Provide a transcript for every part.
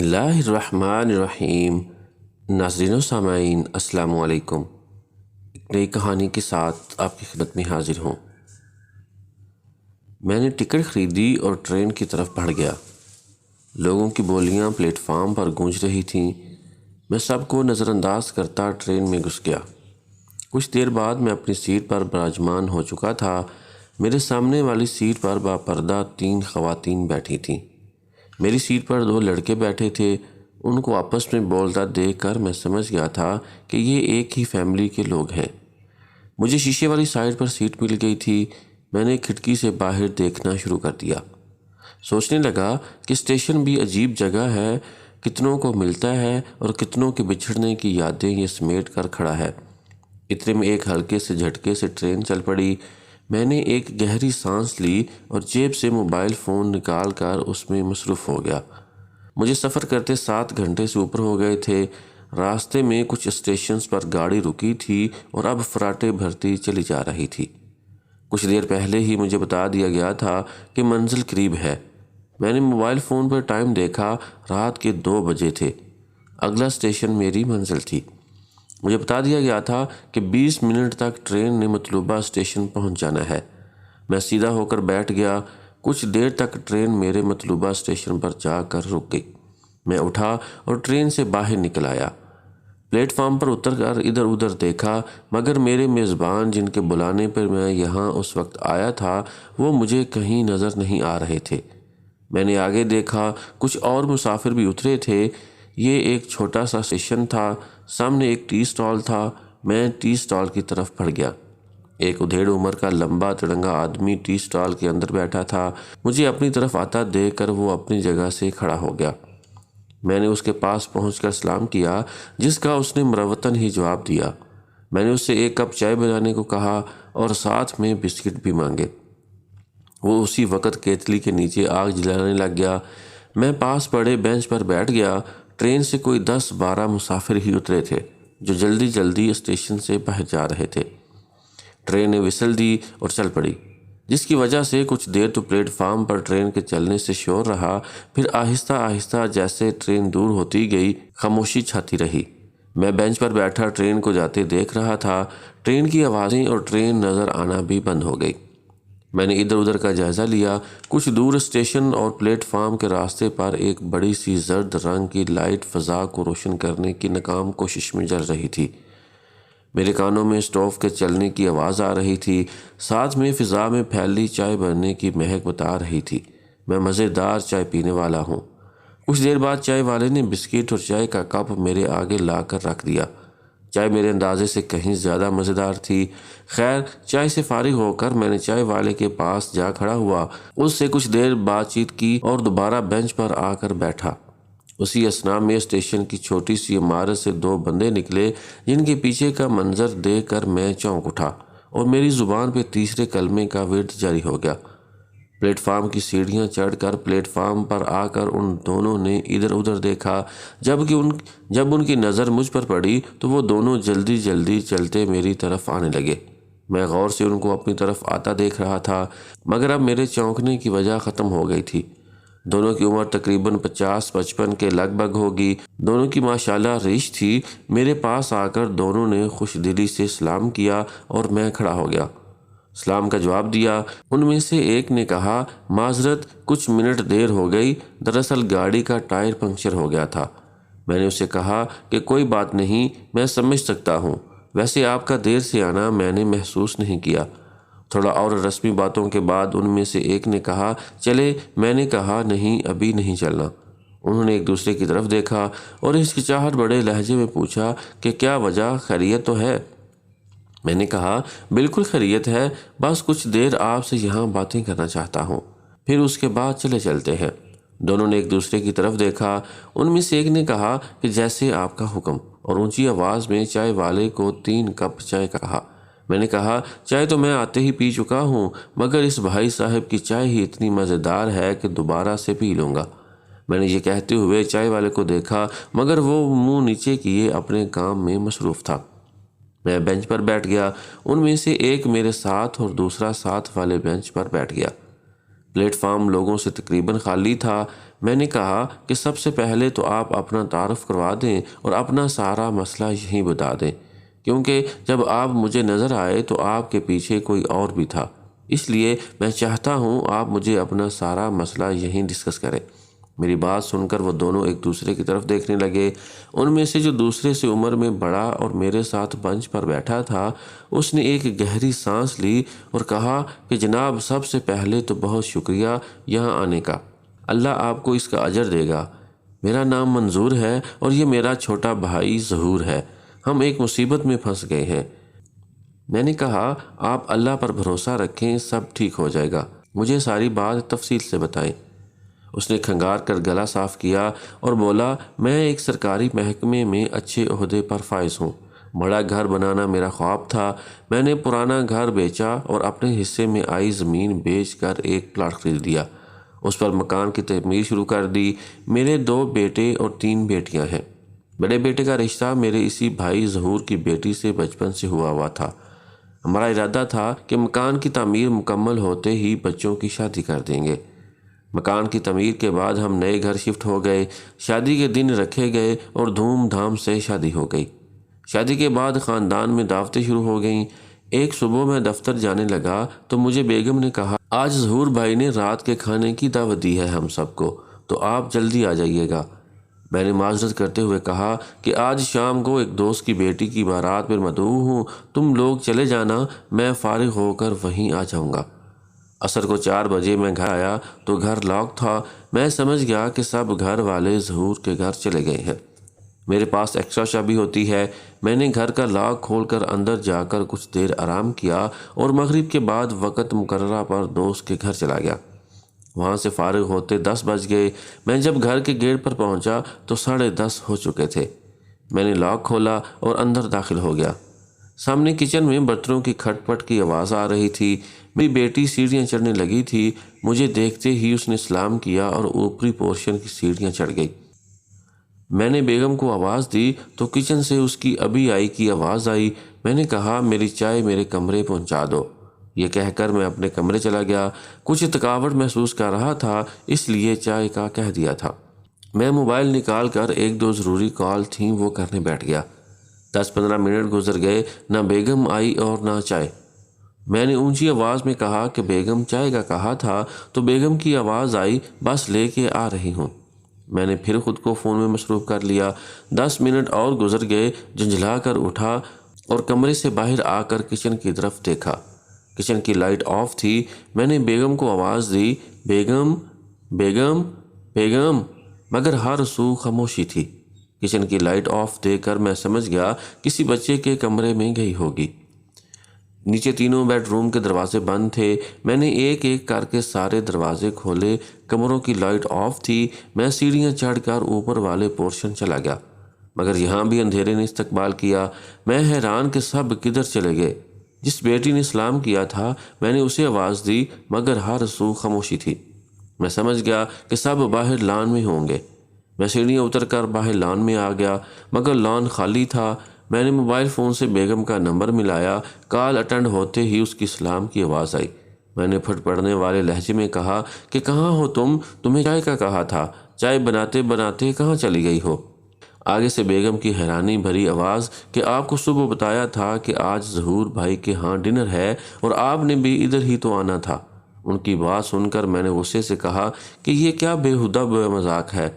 اللہ الرحمن الرحیم۔ ناظرین و سامعین السلام علیکم۔ ایک نئی کہانی کے ساتھ آپ کی خدمت میں حاضر ہوں۔ میں نے ٹکٹ خریدی اور ٹرین کی طرف بڑھ گیا۔ لوگوں کی بولیاں پلیٹ فارم پر گونج رہی تھیں۔ میں سب کو نظر انداز کرتا ٹرین میں گھس گیا۔ کچھ دیر بعد میں اپنی سیٹ پر براجمان ہو چکا تھا۔ میرے سامنے والی سیٹ پر باپردہ 3 خواتین بیٹھی تھیں۔ میری سیٹ پر 2 لڑکے بیٹھے تھے۔ ان کو آپس میں بولتا دیکھ کر میں سمجھ گیا تھا کہ یہ ایک ہی فیملی کے لوگ ہیں۔ مجھے شیشے والی سائڈ پر سیٹ مل گئی تھی۔ میں نے کھڑکی سے باہر دیکھنا شروع کر دیا۔ سوچنے لگا کہ اسٹیشن بھی عجیب جگہ ہے، کتنوں کو ملتا ہے اور کتنوں کے بچھڑنے کی یادیں یہ سمیٹ کر کھڑا ہے۔ اتنے میں ایک ہلکے سے جھٹکے سے ٹرین چل پڑی۔ میں نے ایک گہری سانس لی اور جیب سے موبائل فون نکال کر اس میں مصروف ہو گیا۔ مجھے سفر کرتے 7 گھنٹے سے اوپر ہو گئے تھے۔ راستے میں کچھ اسٹیشنز پر گاڑی رکی تھی اور اب فراٹے بھرتی چلی جا رہی تھی۔ کچھ دیر پہلے ہی مجھے بتا دیا گیا تھا کہ منزل قریب ہے۔ میں نے موبائل فون پر ٹائم دیکھا، رات کے 2 بجے تھے۔ اگلا اسٹیشن میری منزل تھی۔ مجھے بتا دیا گیا تھا کہ 20 منٹ تک ٹرین نے مطلوبہ اسٹیشن پہنچ جانا ہے۔ میں سیدھا ہو کر بیٹھ گیا۔ کچھ دیر تک ٹرین میرے مطلوبہ اسٹیشن پر جا کر رک گئی۔ میں اٹھا اور ٹرین سے باہر نکل آیا۔ پلیٹ فارم پر اتر کر ادھر ادھر دیکھا، مگر میرے میزبان جن کے بلانے پر میں یہاں اس وقت آیا تھا وہ مجھے کہیں نظر نہیں آ رہے تھے۔ میں نے آگے دیکھا، کچھ اور مسافر بھی اترے تھے۔ یہ ایک چھوٹا سا اسٹیشن تھا۔ سامنے ایک ٹی اسٹال تھا۔ میں ٹی اسٹال کی طرف بڑھ گیا۔ ایک ادھیڑ عمر کا لمبا تڑنگا آدمی ٹی اسٹال کے اندر بیٹھا تھا۔ مجھے اپنی طرف آتا دیکھ کر وہ اپنی جگہ سے کھڑا ہو گیا۔ میں نے اس کے پاس پہنچ کر سلام کیا، جس کا اس نے مروتاً ہی جواب دیا۔ میں نے اس سے 1 کپ چائے بنانے کو کہا اور ساتھ میں بسکٹ بھی مانگے۔ وہ اسی وقت کیتلی کے نیچے آگ جلانے لگ گیا۔ میں پاس پڑے بینچ پر بیٹھ گیا۔ ٹرین سے کوئی 10-12 مسافر ہی اترے تھے جو جلدی جلدی اسٹیشن سے باہر جا رہے تھے۔ ٹرین نے وسل دی اور چل پڑی، جس کی وجہ سے کچھ دیر تو پلیٹ فارم پر ٹرین کے چلنے سے شور رہا، پھر آہستہ آہستہ جیسے ٹرین دور ہوتی گئی خاموشی چھاتی رہی۔ میں بینچ پر بیٹھا ٹرین کو جاتے دیکھ رہا تھا۔ ٹرین کی آوازیں اور ٹرین نظر آنا بھی بند ہو گئی۔ میں نے ادھر ادھر کا جائزہ لیا۔ کچھ دور اسٹیشن اور پلیٹ فارم کے راستے پر ایک بڑی سی زرد رنگ کی لائٹ فضا کو روشن کرنے کی ناکام کوشش میں جل رہی تھی۔ میرے کانوں میں اسٹوو کے چلنے کی آواز آ رہی تھی، ساتھ میں فضا میں پھیلی چائے بننے کی مہک بتا رہی تھی میں مزیدار چائے پینے والا ہوں۔ کچھ دیر بعد چائے والے نے بسکٹ اور چائے کا کپ میرے آگے لا کر رکھ دیا۔ چائے میرے اندازے سے کہیں زیادہ مزیدار تھی۔ خیر، چائے سے فارغ ہو کر میں نے چائے والے کے پاس جا کھڑا ہوا، اس سے کچھ دیر بات چیت کی اور دوبارہ بینچ پر آ کر بیٹھا۔ اسی اثناء میں اسٹیشن کی چھوٹی سی عمارت سے 2 بندے نکلے، جن کے پیچھے کا منظر دیکھ کر میں چونک اٹھا اور میری زبان پہ تیسرے کلمے کا ورد جاری ہو گیا۔ پلیٹ فارم کی سیڑھیاں چڑھ کر پلیٹ فارم پر آ کر ان دونوں نے ادھر ادھر دیکھا۔ جب ان کی نظر مجھ پر پڑی تو وہ دونوں جلدی جلدی چلتے میری طرف آنے لگے۔ میں غور سے ان کو اپنی طرف آتا دیکھ رہا تھا، مگر اب میرے چونکنے کی وجہ ختم ہو گئی تھی۔ دونوں کی عمر تقریباً 50-55 کے لگ بھگ ہوگی۔ دونوں کی ماشاءاللہ ریش تھی۔ میرے پاس آ کر دونوں نے خوش دلی سے سلام کیا اور میں کھڑا ہو گیا۔ سلام کا جواب دیا۔ ان میں سے ایک نے کہا، معذرت، کچھ منٹ دیر ہو گئی، دراصل گاڑی کا ٹائر پنکچر ہو گیا تھا۔ میں نے اسے کہا کہ کوئی بات نہیں، میں سمجھ سکتا ہوں، ویسے آپ کا دیر سے آنا میں نے محسوس نہیں کیا۔ تھوڑا اور رسمی باتوں کے بعد ان میں سے ایک نے کہا، چلے؟ میں نے کہا، نہیں، ابھی نہیں چلنا۔ انہوں نے ایک دوسرے کی طرف دیکھا اور ہچکچاہٹ بڑے لہجے میں پوچھا کہ کیا وجہ، خیریت تو ہے؟ میں نے کہا، بالکل خیریت ہے، بس کچھ دیر آپ سے یہاں باتیں کرنا چاہتا ہوں، پھر اس کے بعد چلتے ہیں۔ دونوں نے ایک دوسرے کی طرف دیکھا۔ ان میں سے ایک نے کہا کہ جیسے آپ کا حکم، اور اونچی آواز میں چائے والے کو 3 کپ چائے کا کہا۔ میں نے کہا، چائے تو میں آتے ہی پی چکا ہوں، مگر اس بھائی صاحب کی چائے ہی اتنی مزیدار ہے کہ دوبارہ سے پی لوں گا۔ میں نے یہ کہتے ہوئے چائے والے کو دیکھا، مگر وہ منہ نیچے کیے اپنے کام میں مصروف تھا۔ میں بینچ پر بیٹھ گیا۔ ان میں سے ایک میرے ساتھ اور دوسرا ساتھ والے بینچ پر بیٹھ گیا۔ پلیٹ فارم لوگوں سے تقریباً خالی تھا۔ میں نے کہا کہ سب سے پہلے تو آپ اپنا تعارف کروا دیں اور اپنا سارا مسئلہ یہیں بتا دیں، کیونکہ جب آپ مجھے نظر آئے تو آپ کے پیچھے کوئی اور بھی تھا، اس لیے میں چاہتا ہوں آپ مجھے اپنا سارا مسئلہ یہیں ڈسکس کریں۔ میری بات سن کر وہ دونوں ایک دوسرے کی طرف دیکھنے لگے۔ ان میں سے جو دوسرے سے عمر میں بڑا اور میرے ساتھ بنچ پر بیٹھا تھا، اس نے ایک گہری سانس لی اور کہا کہ جناب، سب سے پہلے تو بہت شکریہ یہاں آنے کا، اللہ آپ کو اس کا اجر دے گا۔ میرا نام منظور ہے اور یہ میرا چھوٹا بھائی ظہور ہے۔ ہم ایک مصیبت میں پھنس گئے ہیں۔ میں نے کہا، آپ اللہ پر بھروسہ رکھیں، سب ٹھیک ہو جائے گا، مجھے ساری بات تفصیل سے بتائیں۔ اس نے کھنگار کر گلا صاف کیا اور بولا، میں ایک سرکاری محکمے میں اچھے عہدے پر فائز ہوں۔ بڑا گھر بنانا میرا خواب تھا۔ میں نے پرانا گھر بیچا اور اپنے حصے میں آئی زمین بیچ کر ایک پلاٹ خرید لیا۔ اس پر مکان کی تعمیر شروع کر دی۔ میرے 2 بیٹے اور 3 بیٹیاں ہیں۔ بڑے بیٹے کا رشتہ میرے اسی بھائی ظہور کی بیٹی سے بچپن سے ہوا تھا۔ ہمارا ارادہ تھا کہ مکان کی تعمیر مکمل ہوتے ہی بچوں کی شادی کر دیں گے۔ مکان کی تعمیر کے بعد ہم نئے گھر شفٹ ہو گئے۔ شادی کے دن رکھے گئے اور دھوم دھام سے شادی ہو گئی۔ شادی کے بعد خاندان میں دعوتیں شروع ہو گئیں۔ ایک صبح میں دفتر جانے لگا تو مجھے بیگم نے کہا، آج ظہور بھائی نے رات کے کھانے کی دعوت دی ہے ہم سب کو، تو آپ جلدی آ جائیے گا۔ میں نے معذرت کرتے ہوئے کہا کہ آج شام کو ایک دوست کی بیٹی کی بارات میں مدعو ہوں، تم لوگ چلے جانا، میں فارغ ہو کر وہیں آ جاؤں گا۔ عصر کو 4 بجے میں گھر آیا تو گھر لاک تھا۔ میں سمجھ گیا کہ سب گھر والے ظہور کے گھر چلے گئے ہیں۔ میرے پاس ایکسٹرا چابی ہوتی ہے۔ میں نے گھر کا لاک کھول کر اندر جا کر کچھ دیر آرام کیا اور مغرب کے بعد وقت مقررہ پر دوست کے گھر چلا گیا۔ وہاں سے فارغ ہوتے 10 بج گئے۔ میں جب گھر کے گیٹ پر پہنچا تو 10:30 ہو چکے تھے۔ میں نے لاک کھولا اور اندر داخل ہو گیا۔ سامنے کچن میں برتنوں کی کھٹ پٹ کی آواز آ رہی تھی۔ میری بیٹی سیڑھیاں چڑھنے لگی تھی۔ مجھے دیکھتے ہی اس نے سلام کیا اور اوپری پورشن کی سیڑھیاں چڑھ گئی۔ میں نے بیگم کو آواز دی تو کچن سے اس کی ابھی آئی کی آواز آئی۔ میں نے کہا، میری چائے میرے کمرے پہنچا دو۔ یہ کہہ کر میں اپنے کمرے چلا گیا۔ کچھ تھکاوٹ محسوس کر رہا تھا، اس لیے چائے کا کہہ دیا تھا۔ میں موبائل نکال کر 1-2 ضروری کال تھیں وہ کرنے بیٹھ گیا۔ 10-15 منٹ گزر گئے، نہ بیگم آئی اور نہ چائے۔ میں نے اونچی آواز میں کہا کہ بیگم چائے کا کہا تھا، تو بیگم کی آواز آئی، بس لے کے آ رہی ہوں۔ میں نے پھر خود کو فون میں مصروف کر لیا۔ 10 منٹ اور گزر گئے۔ جھنجھلا کر اٹھا اور کمرے سے باہر آ کر کچن کی طرف دیکھا۔ کچن کی لائٹ آف تھی۔ میں نے بیگم کو آواز دی، بیگم بیگم بیگم، مگر ہر سو خاموشی تھی۔ کچن کی لائٹ آف دیکھ کر میں سمجھ گیا کسی بچے کے کمرے میں گئی ہوگی۔ نیچے تینوں بیڈ روم کے دروازے بند تھے۔ میں نے ایک ایک کر کے سارے دروازے کھولے۔ کمروں کی لائٹ آف تھی۔ میں سیڑھیاں چڑھ کر اوپر والے پورشن چلا گیا، مگر یہاں بھی اندھیرے نے استقبال کیا۔ میں حیران کہ سب کدھر چلے گئے۔ جس بیٹی نے سلام کیا تھا میں نے اسے آواز دی، مگر ہر سو خاموشی تھی۔ میں سمجھ گیا کہ سب باہر لان میں ہوں گے۔ میں سیڑھیاں اتر کر باہر لان میں آ گیا، مگر لان خالی تھا۔ میں نے موبائل فون سے بیگم کا نمبر ملایا۔ کال اٹینڈ ہوتے ہی اس کی سلام کی آواز آئی۔ میں نے پھٹ پڑنے والے لہجے میں کہا کہ کہاں ہو تم؟ تمہیں چائے کا کہا تھا، چائے بناتے بناتے کہاں چلی گئی ہو؟ آگے سے بیگم کی حیرانی بھری آواز کہ آپ کو صبح بتایا تھا کہ آج ظہور بھائی کے ہاں ڈنر ہے اور آپ نے بھی ادھر ہی تو آنا تھا۔ ان کی بات سن کر میں نے غصے سے کہا کہ یہ کیا بےہودہ مذاق ہے؟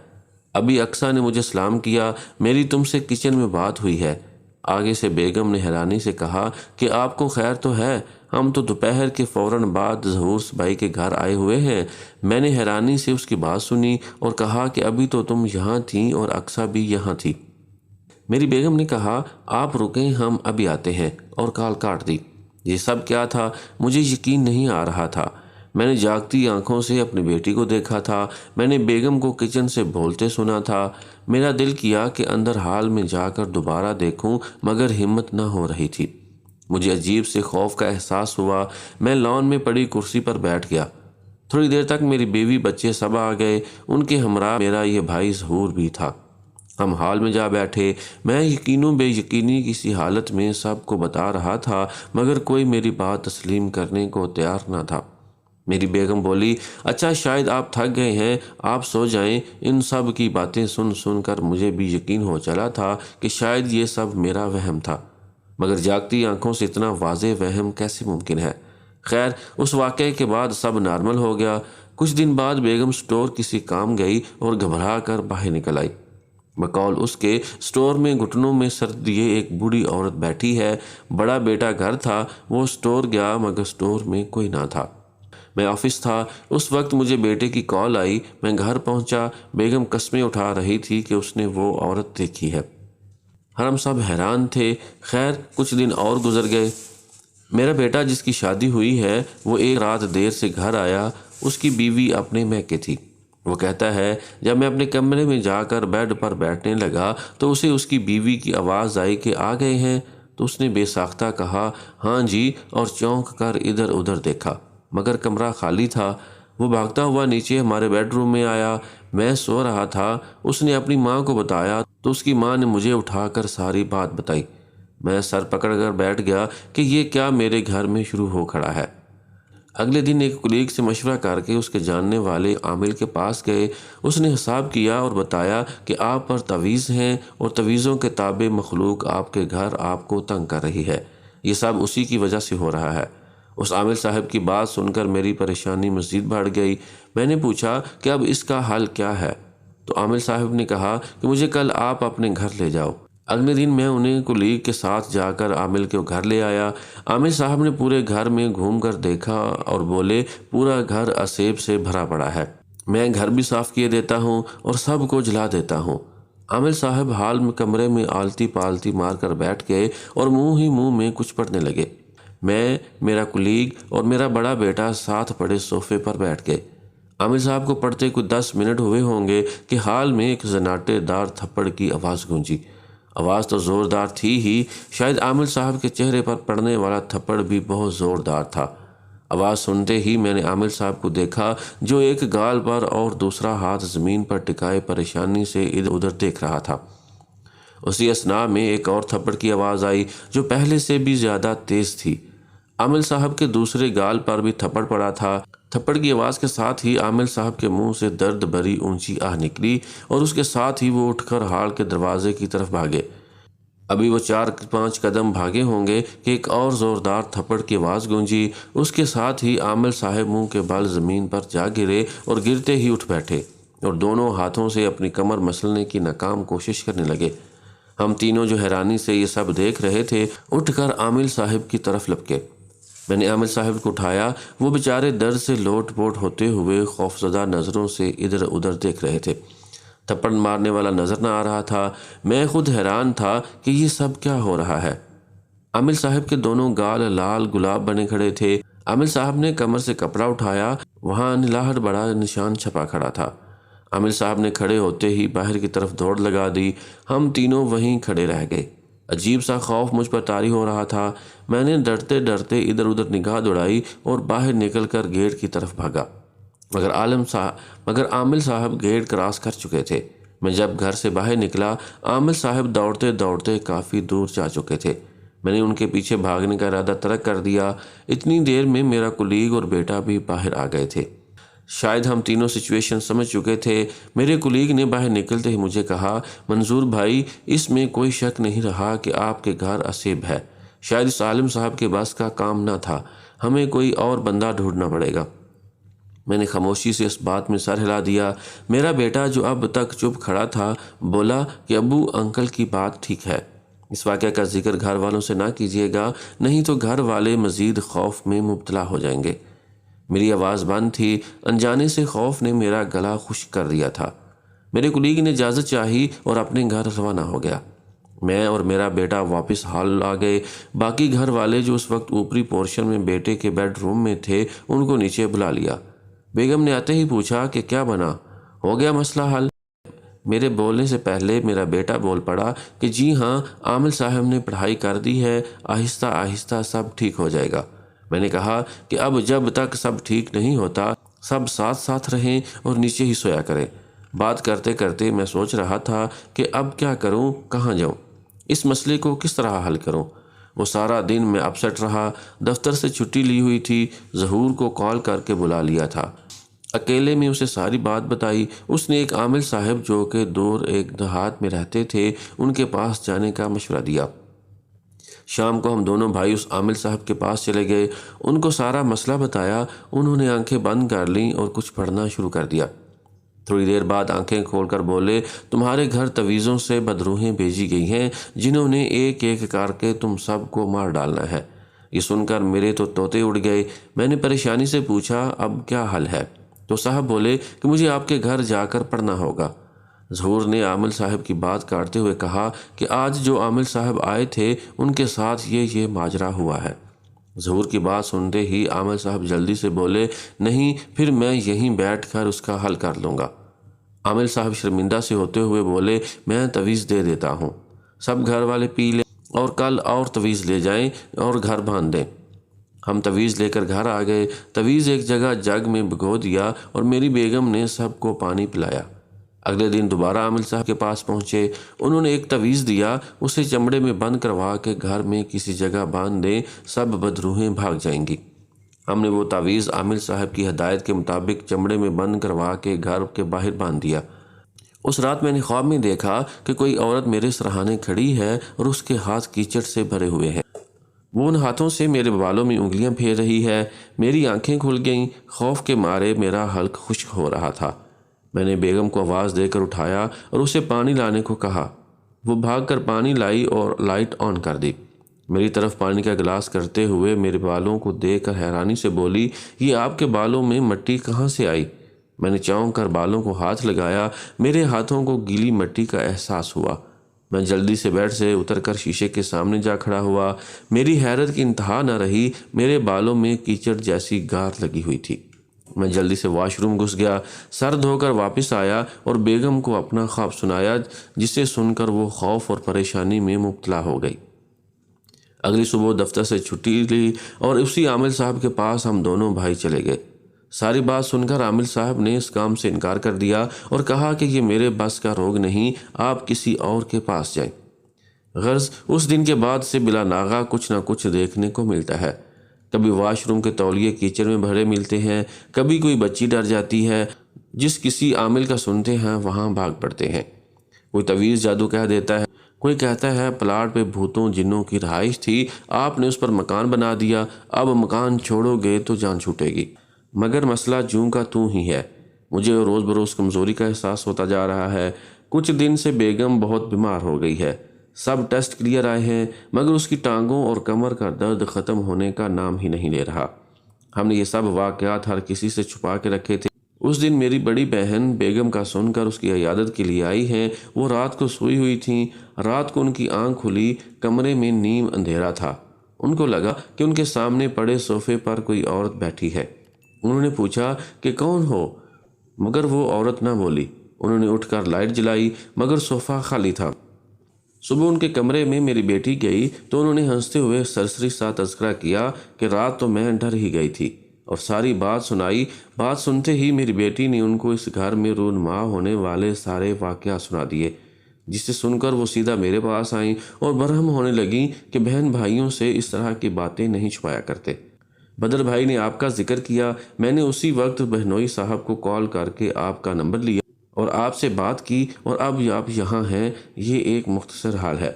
ابھی اقصیٰ نے مجھے سلام کیا، میری تم سے کچن میں بات ہوئی ہے۔ آگے سے بیگم نے حیرانی سے کہا کہ آپ کو خیر تو ہے؟ ہم تو دوپہر کے فوراً بعد ظہور بھائی کے گھر آئے ہوئے ہیں۔ میں نے حیرانی سے اس کی بات سنی اور کہا کہ ابھی تو تم یہاں تھیں اور اقصیٰ بھی یہاں تھی۔ میری بیگم نے کہا، آپ رکیں، ہم ابھی آتے ہیں، اور کال کاٹ دی۔ یہ سب کیا تھا؟ مجھے یقین نہیں آ رہا تھا۔ میں نے جاگتی آنکھوں سے اپنی بیٹی کو دیکھا تھا۔ میں نے بیگم کو کچن سے بولتے سنا تھا۔ میرا دل کیا کہ اندر حال میں جا کر دوبارہ دیکھوں، مگر ہمت نہ ہو رہی تھی۔ مجھے عجیب سے خوف کا احساس ہوا۔ میں لان میں پڑی کرسی پر بیٹھ گیا۔ تھوڑی دیر تک میری بیوی بچے سب آ گئے۔ ان کے ہمراہ میرا یہ بھائی ظہور بھی تھا۔ ہم ہال میں جا بیٹھے۔ میں یقین و بے یقینی کسی حالت میں سب کو بتا رہا تھا، مگر کوئی میری بات تسلیم کرنے کو تیار نہ تھا۔ میری بیگم بولی، اچھا شاید آپ تھک گئے ہیں، آپ سو جائیں۔ ان سب کی باتیں سن سن کر مجھے بھی یقین ہو چلا تھا کہ شاید یہ سب میرا وہم تھا، مگر جاگتی آنکھوں سے اتنا واضح وہم کیسے ممکن ہے؟ خیر، اس واقعے کے بعد سب نارمل ہو گیا۔ کچھ دن بعد بیگم سٹور کسی کام گئی اور گھبرا کر باہر نکل آئی۔ بقول اس کے سٹور میں گھٹنوں میں سر دیے ایک بوڑھی عورت بیٹھی ہے۔ بڑا بیٹا گھر تھا، وہ سٹور گیا مگر سٹور میں کوئی نہ تھا۔ میں آفس تھا، اس وقت مجھے بیٹے کی کال آئی۔ میں گھر پہنچا، بیگم قسمیں اٹھا رہی تھی کہ اس نے وہ عورت دیکھی ہے۔ ہم سب حیران تھے۔ خیر، کچھ دن اور گزر گئے۔ میرا بیٹا جس کی شادی ہوئی ہے وہ ایک رات دیر سے گھر آیا۔ اس کی بیوی اپنے میکے تھی۔ وہ کہتا ہے، جب میں اپنے کمرے میں جا کر بیڈ پر بیٹھنے لگا تو اسے اس کی بیوی کی آواز آئی کہ آ گئے ہیں، تو اس نے بے ساختہ کہا ہاں جی، اور چونک کر ادھر ادھر دیکھا مگر کمرہ خالی تھا۔ وہ بھاگتا ہوا نیچے ہمارے بیڈ روم میں آیا۔ میں سو رہا تھا۔ اس نے اپنی ماں کو بتایا تو اس کی ماں نے مجھے اٹھا کر ساری بات بتائی۔ میں سر پکڑ کر بیٹھ گیا کہ یہ کیا میرے گھر میں شروع ہو کھڑا ہے۔ اگلے دن ایک کولیگ سے مشورہ کر کے اس کے جاننے والے عامل کے پاس گئے۔ اس نے حساب کیا اور بتایا کہ آپ پر تعویذ ہیں اور تعویذوں کے تابع مخلوق آپ کے گھر آپ کو تنگ کر رہی ہے۔ یہ سب اسی کی وجہ سے ہو رہا ہے۔ اس عامل صاحب کی بات سن کر میری پریشانی مزید بڑھ گئی۔ میں نے پوچھا کہ اب اس کا حل کیا ہے؟ تو عامل صاحب نے کہا کہ مجھے کل آپ اپنے گھر لے جاؤ۔ اگلے دن میں انہیں کولیگ کے ساتھ جا کر عامل کے گھر لے آیا۔ عامل صاحب نے پورے گھر میں گھوم کر دیکھا اور بولے پورا گھر اسیب سے بھرا پڑا ہے، میں گھر بھی صاف کیے دیتا ہوں اور سب کو جلا دیتا ہوں۔ عامل صاحب حال میں کمرے میں آلتی پالتی مار کر بیٹھ گئے اور منہ ہی منہ میں کچھ پڑھنے لگے۔ میں، میرا کولیگ اور میرا بڑا بیٹا ساتھ پڑے صوفے پر بیٹھ گئے۔ عامل صاحب کو پڑھتے کچھ 10 منٹ ہوئے ہوں گے کہ حال میں ایک زناٹے دار تھپڑ کی آواز گونجی۔ آواز تو زوردار تھی ہی، شاید عامل صاحب کے چہرے پر پڑنے والا تھپڑ بھی بہت زوردار تھا۔ آواز سنتے ہی میں نے عامل صاحب کو دیکھا جو ایک گال پر اور دوسرا ہاتھ زمین پر ٹکائے پریشانی سے ادھر ادھر دیکھ رہا تھا۔ اسی اثناء میں ایک اور تھپڑ کی آواز آئی جو پہلے سے بھی زیادہ تیز تھی۔ عامل صاحب کے دوسرے گال پر بھی تھپڑ پڑا تھا۔ تھپڑ کی آواز کے ساتھ ہی عامل صاحب کے منہ سے درد بھری اونچی آہ نکلی اور اس کے ساتھ ہی وہ اٹھ کر ہال کے دروازے کی طرف بھاگے۔ ابھی وہ 4-5 قدم بھاگے ہوں گے کہ ایک اور زوردار تھپڑ کی آواز گونجی۔ اس کے ساتھ ہی عامل صاحب منہ کے بل زمین پر جا گرے اور گرتے ہی اٹھ بیٹھے اور دونوں ہاتھوں سے اپنی کمر مسلنے کی ناکام کوشش کرنے لگے۔ ہم تینوں جو حیرانی سے یہ سب دیکھ رہے تھے اٹھ کر عامل صاحب کی طرف لپکے۔ میں نے عامل صاحب کو اٹھایا۔ وہ بیچارے درد سے لوٹ پوٹ ہوتے ہوئے خوفزدہ نظروں سے ادھر ادھر دیکھ رہے تھے۔ تھپڑ مارنے والا نظر نہ آ رہا تھا۔ میں خود حیران تھا کہ یہ سب کیا ہو رہا ہے۔ عامل صاحب کے دونوں گال لال گلاب بنے کھڑے تھے۔ عامل صاحب نے کمر سے کپڑا اٹھایا، وہاں نلاہٹ بڑا نشان چھپا کھڑا تھا۔ عامل صاحب نے کھڑے ہوتے ہی باہر کی طرف دوڑ لگا دی۔ ہم تینوں وہیں کھڑے رہ گئے۔ عجیب سا خوف مجھ پر طاری ہو رہا تھا۔ میں نے ڈرتے ڈرتے ادھر ادھر نگاہ دوڑائی اور باہر نکل کر گیٹ کی طرف بھاگا، مگر عامل صاحب گیٹ کراس کر چکے تھے۔ میں جب گھر سے باہر نکلا، عامل صاحب دوڑتے دوڑتے کافی دور جا چکے تھے۔ میں نے ان کے پیچھے بھاگنے کا ارادہ ترک کر دیا۔ اتنی دیر میں میرا کولیگ اور بیٹا بھی باہر آ گئے تھے۔ شاید ہم تینوں سچویشن سمجھ چکے تھے۔ میرے کولیگ نے باہر نکلتے ہی مجھے کہا، منظور بھائی، اس میں کوئی شک نہیں رہا کہ آپ کے گھر اسیب ہے۔ شاید اس عالم صاحب کے بس کا کام نہ تھا، ہمیں کوئی اور بندہ ڈھونڈنا پڑے گا۔ میں نے خاموشی سے اس بات میں سر ہلا دیا۔ میرا بیٹا جو اب تک چپ کھڑا تھا بولا کہ ابو، انکل کی بات ٹھیک ہے۔ اس واقعہ کا ذکر گھر والوں سے نہ کیجیے گا، نہیں تو گھر والے مزید خوف میں مبتلا ہو جائیں گے۔ میری آواز بند تھی۔ انجانے سے خوف نے میرا گلا خشک کر دیا تھا۔ میرے کولیگ نے اجازت چاہی اور اپنے گھر روانہ ہو گیا۔ میں اور میرا بیٹا واپس ہال آ گئے۔ باقی گھر والے جو اس وقت اوپری پورشن میں بیٹے کے بیڈ روم میں تھے ان کو نیچے بلا لیا۔ بیگم نے آتے ہی پوچھا کہ کیا بنا، ہو گیا مسئلہ حل؟ میرے بولنے سے پہلے میرا بیٹا بول پڑا کہ جی ہاں، عامل صاحب نے پڑھائی کر دی ہے، آہستہ آہستہ سب ٹھیک ہو جائے گا۔ میں نے کہا کہ اب جب تک سب ٹھیک نہیں ہوتا سب ساتھ ساتھ رہیں اور نیچے ہی سویا کریں۔ بات کرتے کرتے میں سوچ رہا تھا کہ اب کیا کروں، کہاں جاؤں، اس مسئلے کو کس طرح حل کروں۔ وہ سارا دن میں اپسٹ رہا، دفتر سے چھٹی لی ہوئی تھی، ظہور کو کال کر کے بلا لیا تھا، اکیلے میں اسے ساری بات بتائی۔ اس نے ایک عامل صاحب جو کہ دور ایک دیہات میں رہتے تھے ان کے پاس جانے کا مشورہ دیا۔ شام کو ہم دونوں بھائی اس عامل صاحب کے پاس چلے گئے، ان کو سارا مسئلہ بتایا۔ انہوں نے آنکھیں بند کر لیں اور کچھ پڑھنا شروع کر دیا۔ تھوڑی دیر بعد آنکھیں کھول کر بولے، تمہارے گھر تویزوں سے بدروحیں بھیجی گئی ہیں جنہوں نے ایک ایک کر کے تم سب کو مار ڈالنا ہے۔ یہ سن کر میرے تو طوطے اڑ گئے۔ میں نے پریشانی سے پوچھا، اب کیا حل ہے؟ تو صاحب بولے کہ مجھے آپ کے گھر جا کر پڑھنا ہوگا۔ ظہور نے عامل صاحب کی بات کاٹتے ہوئے کہا کہ آج جو عامل صاحب آئے تھے ان کے ساتھ یہ ماجرا ہوا ہے۔ ظہور کی بات سنتے ہی عامل صاحب جلدی سے بولے، نہیں پھر میں یہیں بیٹھ کر اس کا حل کر لوں گا۔ عامل صاحب شرمندہ سے ہوتے ہوئے بولے، میں تویز دے دیتا ہوں، سب گھر والے پی لیں اور کل اور تویز لے جائیں اور گھر باندھ دیں۔ ہم تویز لے کر گھر آ گئے۔ تویز ایک جگہ جگ میں بھگو دیا اور میری بیگم نے سب کو پانی پلایا۔ اگلے دن دوبارہ عامل صاحب کے پاس پہنچے۔ انہوں نے ایک تویز دیا، اسے چمڑے میں بند کروا کے گھر میں کسی جگہ باندھ دیں، سب بدروحیں بھاگ جائیں گی۔ ہم نے وہ تعویذ عامل صاحب کی ہدایت کے مطابق چمڑے میں بند کروا کے گھر کے باہر باندھ دیا۔ اس رات میں نے خواب میں دیکھا کہ کوئی عورت میرے سرہانے کھڑی ہے اور اس کے ہاتھ کیچڑ سے بھرے ہوئے ہیں۔ وہ ان ہاتھوں سے میرے بالوں میں انگلیاں پھیر رہی ہے۔ میری آنکھیں کھل گئیں، خوف کے مارے میرا حلق خشک ہو رہا تھا۔ میں نے بیگم کو آواز دے کر اٹھایا اور اسے پانی لانے کو کہا۔ وہ بھاگ کر پانی لائی اور لائٹ آن کر دی۔ میری طرف پانی کا گلاس کرتے ہوئے میرے بالوں کو دیکھ کر حیرانی سے بولی، یہ آپ کے بالوں میں مٹی کہاں سے آئی؟ میں نے چونک کر بالوں کو ہاتھ لگایا، میرے ہاتھوں کو گیلی مٹی کا احساس ہوا۔ میں جلدی سے بیڈ سے اتر کر شیشے کے سامنے جا کھڑا ہوا۔ میری حیرت کی انتہا نہ رہی، میرے بالوں میں کیچڑ جیسی گار لگی ہوئی تھی۔ میں جلدی سے واش روم گھس گیا، سر دھو کر واپس آیا اور بیگم کو اپنا خواب سنایا، جسے سن کر وہ خوف اور پریشانی میں مبتلا ہو گئی۔ اگلی صبح دفتر سے چھٹی لی اور اسی عامل صاحب کے پاس ہم دونوں بھائی چلے گئے۔ ساری بات سن کر عامل صاحب نے اس کام سے انکار کر دیا اور کہا کہ یہ میرے بس کا روگ نہیں، آپ کسی اور کے پاس جائیں۔ غرض اس دن کے بعد سے بلا ناغہ کچھ نہ کچھ دیکھنے کو ملتا ہے۔ کبھی واش روم کے تولیے کیچڑ میں بھرے ملتے ہیں، کبھی کوئی بچی ڈر جاتی ہے، جس کسی عامل کا سنتے ہیں وہاں بھاگ پڑتے ہیں۔ کوئی تویز جادو کہہ دیتا ہے، کوئی کہتا ہے پلاٹ پہ بھوتوں جنوں کی رہائش تھی، آپ نے اس پر مکان بنا دیا، اب مکان چھوڑو گے تو جان چھوٹے گی۔ مگر مسئلہ جوں کا توں ہی ہے۔ مجھے روز بروز کمزوری کا احساس ہوتا جا رہا ہے۔ کچھ دن سے بیگم بہت بیمار ہو گئی ہے۔ سب ٹیسٹ کلیئر آئے ہیں، مگر اس کی ٹانگوں اور کمر کا درد ختم ہونے کا نام ہی نہیں لے رہا۔ ہم نے یہ سب واقعات ہر کسی سے چھپا کے رکھے تھے۔ اس دن میری بڑی بہن بیگم کا سن کر اس کی عیادت کے لیے آئی ہیں۔ وہ رات کو سوئی ہوئی تھیں۔ رات کو ان کی آنکھ کھلی، کمرے میں نیم اندھیرا تھا۔ ان کو لگا کہ ان کے سامنے پڑے صوفے پر کوئی عورت بیٹھی ہے۔ انہوں نے پوچھا کہ کون ہو، مگر وہ عورت نہ بولی۔ انہوں نے اٹھ کر لائٹ جلائی، مگر صوفہ خالی تھا۔ صبح ان کے کمرے میں میری بیٹی گئی تو انہوں نے ہنستے ہوئے سرسری سا تذکرہ کیا کہ رات تو میں ڈر ہی گئی تھی، اور ساری بات سنائی۔ بات سنتے ہی میری بیٹی نے ان کو اس گھر میں رونما ہونے والے سارے واقعات سنا دیے، جسے سن کر وہ سیدھا میرے پاس آئیں اور برہم ہونے لگیں کہ بہن بھائیوں سے اس طرح کی باتیں نہیں چھپایا کرتے۔ بدر بھائی نے آپ کا ذکر کیا، میں نے اسی وقت بہنوئی صاحب کو کال کر کے آپ کا نمبر لیا اور آپ سے بات کی، اور اب آپ یہاں ہیں، یہ ایک مختصر حال ہے۔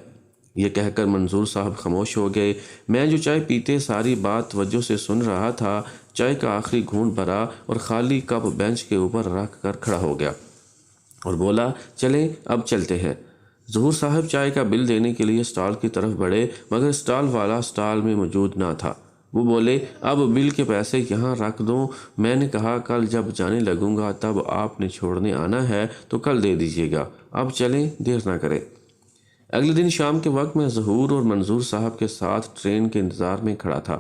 یہ کہہ کر منظور صاحب خاموش ہو گئے۔ میں جو چائے پیتے ساری بات توجہ سے سن رہا تھا، چائے کا آخری گھونٹ بھرا اور خالی کپ بینچ کے اوپر رکھ کر کھڑا ہو گیا اور بولا، چلیں اب چلتے ہیں۔ ظہور صاحب چائے کا بل دینے کے لیے اسٹال کی طرف بڑھے، مگر اسٹال والا اسٹال میں موجود نہ تھا۔ وہ بولے، اب بل کے پیسے یہاں رکھ دوں۔ میں نے کہا، کل جب جانے لگوں گا تب آپ نے چھوڑنے آنا ہے تو کل دے دیجیے گا، اب چلیں، دیر نہ کریں۔ اگلے دن شام کے وقت میں ظہور اور منظور صاحب کے ساتھ ٹرین کے انتظار میں کھڑا تھا۔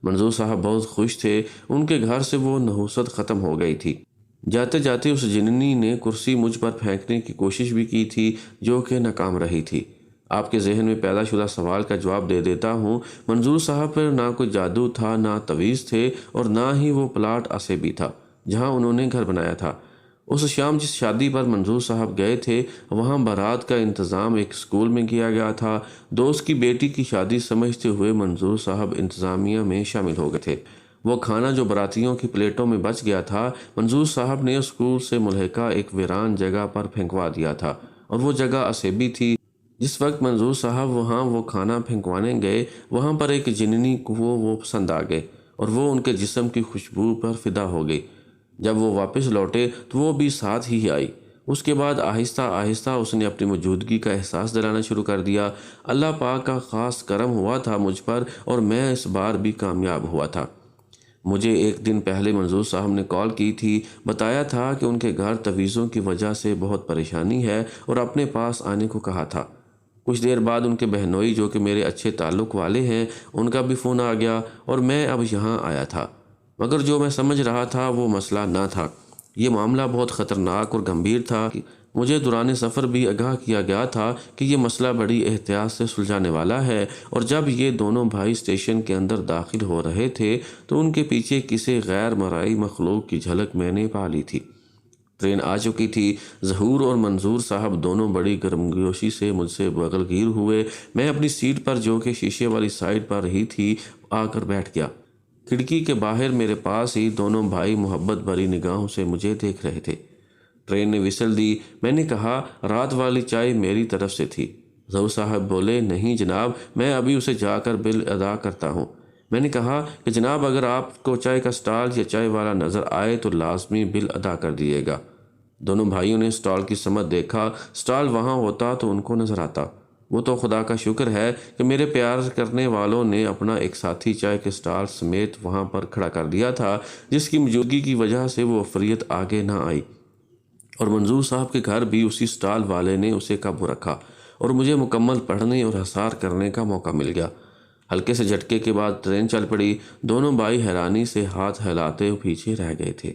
منظور صاحب بہت خوش تھے، ان کے گھر سے وہ نحوست ختم ہو گئی تھی۔ جاتے جاتے اس جننی نے کرسی مجھ پر پھینکنے کی کوشش بھی کی تھی، جو کہ ناکام رہی تھی۔ آپ کے ذہن میں پیدا شدہ سوال کا جواب دے دیتا ہوں۔ منظور صاحب پر نہ کوئی جادو تھا، نہ تویز تھے، اور نہ ہی وہ پلاٹ اسے بھی تھا جہاں انہوں نے گھر بنایا تھا۔ اس شام جس شادی پر منظور صاحب گئے تھے وہاں بارات کا انتظام ایک اسکول میں کیا گیا تھا۔ دوست کی بیٹی کی شادی سمجھتے ہوئے منظور صاحب انتظامیہ میں شامل ہو گئے تھے۔ وہ کھانا جو براتیوں کی پلیٹوں میں بچ گیا تھا منظور صاحب نے اسکول سے ملحقہ ایک ویران جگہ پر پھینکوا دیا تھا، اور وہ جگہ اسیبی تھی۔ جس وقت منظور صاحب وہاں وہ کھانا پھینکوانے گئے وہاں پر ایک جننی کو وہ پسند آ گئے اور وہ ان کے جسم کی خوشبو پر فدا ہو گئی۔ جب وہ واپس لوٹے تو وہ بھی ساتھ ہی آئی۔ اس کے بعد آہستہ آہستہ اس نے اپنی موجودگی کا احساس دلانا شروع کر دیا۔ اللہ پاک کا خاص کرم ہوا تھا مجھ پر، اور میں اس بار بھی کامیاب ہوا تھا۔ مجھے ایک دن پہلے منظور صاحب نے کال کی تھی، بتایا تھا کہ ان کے گھر تعویذوں کی وجہ سے بہت پریشانی ہے اور اپنے پاس آنے کو کہا تھا۔ کچھ دیر بعد ان کے بہنوئی جو کہ میرے اچھے تعلق والے ہیں ان کا بھی فون آ گیا اور میں اب یہاں آیا تھا، مگر جو میں سمجھ رہا تھا وہ مسئلہ نہ تھا۔ یہ معاملہ بہت خطرناک اور گمبھیر تھا۔ مجھے دوران سفر بھی آگاہ کیا گیا تھا کہ یہ مسئلہ بڑی احتیاط سے سلجھانے والا ہے، اور جب یہ دونوں بھائی اسٹیشن کے اندر داخل ہو رہے تھے تو ان کے پیچھے کسی غیر مرئی مخلوق کی جھلک میں نے پا لی تھی۔ ٹرین آ چکی تھی۔ ظہور اور منظور صاحب دونوں بڑی گرمجوشی سے مجھ سے بغل گیر ہوئے۔ میں اپنی سیٹ پر جو کہ شیشے والی سائڈ پر رہی تھی آ کر بیٹھ گیا۔ کھڑکی کے باہر میرے پاس ہی دونوں بھائی محبت بھری نگاہوں سے مجھے دیکھ رہے تھے۔ ٹرین نے وسل دی۔ میں نے کہا رات والی چائے میری طرف سے تھی۔ ظہور صاحب بولے نہیں جناب، میں ابھی اسے جا کر بل ادا کرتا ہوں۔ میں نے کہا کہ جناب اگر آپ کو چائے کا سٹال یا چائے والا نظر آئے تو لازمی بل ادا کر دیے گا۔ دونوں بھائیوں نے سٹال کی سمت دیکھا۔ سٹال وہاں ہوتا تو ان کو نظر آتا۔ وہ تو خدا کا شکر ہے کہ میرے پیار کرنے والوں نے اپنا ایک ساتھی چائے کے سٹال سمیت وہاں پر کھڑا کر دیا تھا، جس کی موجودگی کی وجہ سے وہ افریت آگے نہ آئی، اور منظور صاحب کے گھر بھی اسی سٹال والے نے اسے قابو رکھا اور مجھے مکمل پڑھنے اور حصار کرنے کا موقع مل گیا۔ ہلکے سے جھٹکے کے بعد ٹرین چل پڑی۔ دونوں بھائی حیرانی سے ہاتھ ہلاتے پیچھے رہ گئے تھے۔